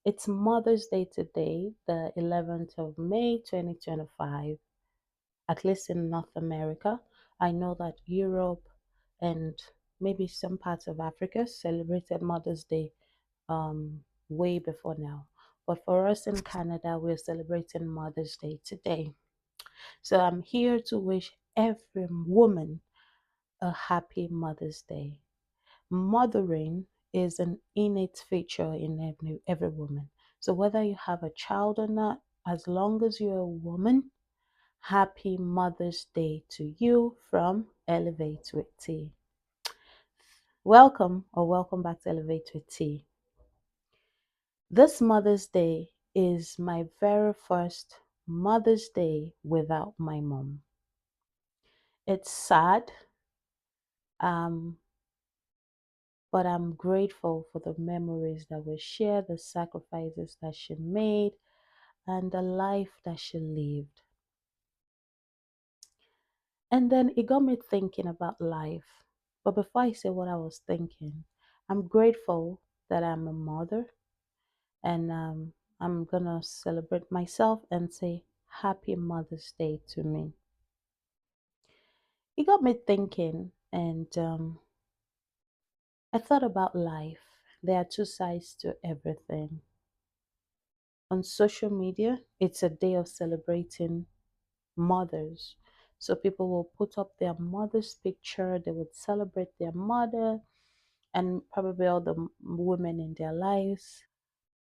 It's Mother's Day today, the 11th of May 2025, at least in North America. I know that Europe and maybe some parts of Africa celebrated Mother's Day way before now. But for us in Canada, we're celebrating Mother's Day today. So I'm here to wish every woman a happy Mother's Day. Mothering is an innate feature in every woman. So whether you have a child or not, as long as you're a woman, happy Mother's Day to you from Elevate with Tea. Welcome or welcome back to Elevate with Tea. This Mother's Day is my very first Mother's Day without my mom. It's sad, um, but I'm grateful for the memories that we share, the sacrifices that she made, and the life that she lived. And then it got me thinking about life. But before I say what I was thinking, I'm grateful that I'm a mother, and I'm gonna celebrate myself and say Happy Mother's Day to me. It got me thinking, and I thought about life. There are two sides to everything. On social media, it's a day of celebrating mothers. So people will put up their mother's picture, they would celebrate their mother and probably all the women in their lives.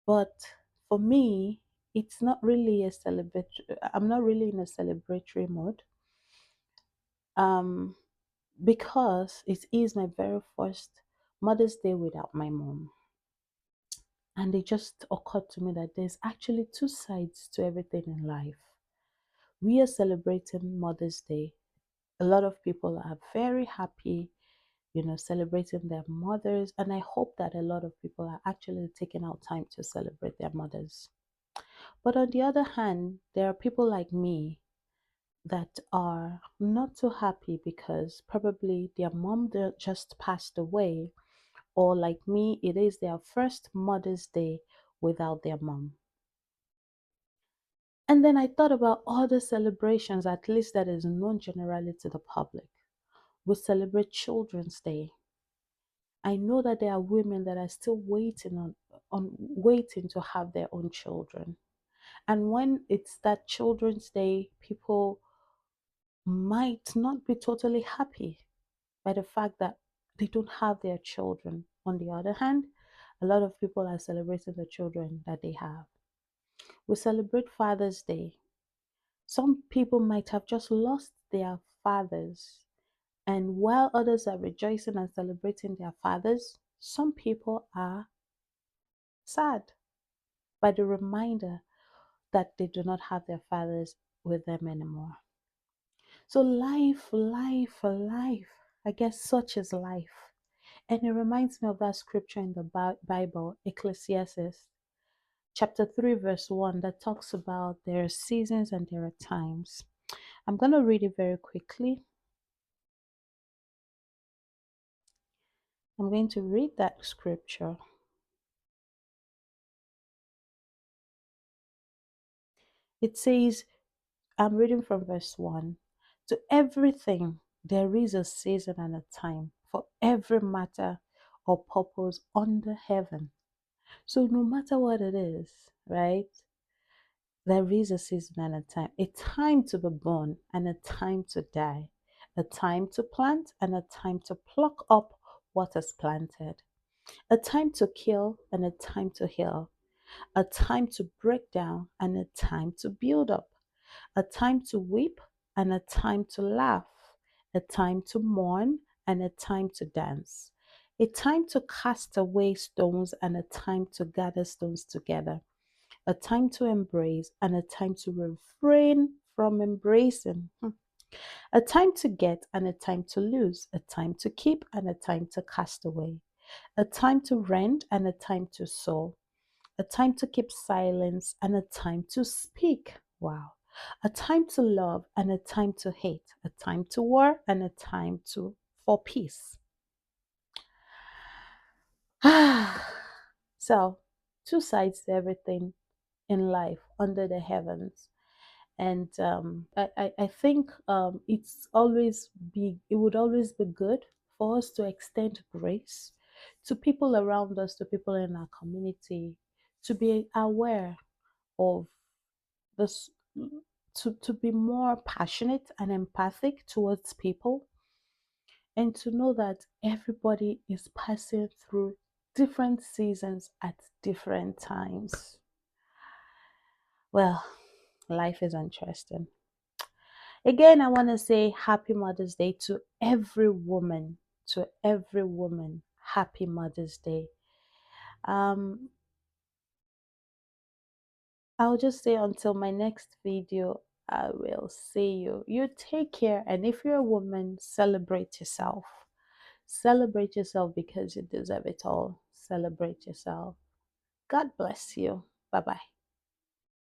But for me, it's not really a celebratory, I'm not really in a celebratory mode. Um, because it is my very first Mother's Day without my mom. And it just occurred to me that there's actually two sides to everything in life. We are celebrating Mother's Day. A lot of people are very happy, celebrating their mothers. And I hope that a lot of people are actually taking out time to celebrate their mothers. But on the other hand, there are people like me that are not so happy because probably their mom just passed away, or like me, it is their first Mother's Day without their mom. And then I thought about other celebrations, at least that is known generally to the public. We celebrate Children's Day. I know that there are women that are still waiting on waiting to have their own children. And when it's that Children's Day, people might not be totally happy by the fact that they don't have their children. On the other hand, a lot of people are celebrating the children that they have. We celebrate Father's Day. Some people might have just lost their fathers, and while others are rejoicing and celebrating their fathers, some people are sad by the reminder that they do not have their fathers with them anymore. So, life, I guess such is life. And it reminds me of that scripture in the Bible, Ecclesiastes chapter 3, verse 1, that talks about there are seasons and there are times. I'm going to read it very quickly. I'm going to read that scripture. It says, I'm reading from verse 1. To everything, there is a season and a time for every matter or purpose under heaven. So, no matter what it is, right, there is a season and a time to be born and a time to die, a time to plant and a time to pluck up what is planted, a time to kill and a time to heal, a time to break down and a time to build up, a time to weep and a time to laugh, a time to mourn and a time to dance, a time to cast away stones and a time to gather stones together, a time to embrace and a time to refrain from embracing, a time to get and a time to lose, a time to keep and a time to cast away, a time to rend and a time to sow, a time to keep silence and a time to speak. Wow. A time to love and a time to hate, a time to war and a time to for peace. So two sides to everything in life under the heavens. And I think it would always be good for us to extend grace to people around us, to people in our community, to be aware of this, to be more passionate and empathic towards people, and to know that everybody is passing through different seasons at different times. Well, life is interesting. Again, I want to say happy Mother's Day to every woman. To every woman, happy Mother's Day. Um, I'll just say until my next video, I will see you. You take care, and if you're a woman, celebrate yourself. Celebrate yourself because you deserve it all. Celebrate yourself. God bless you. Bye bye.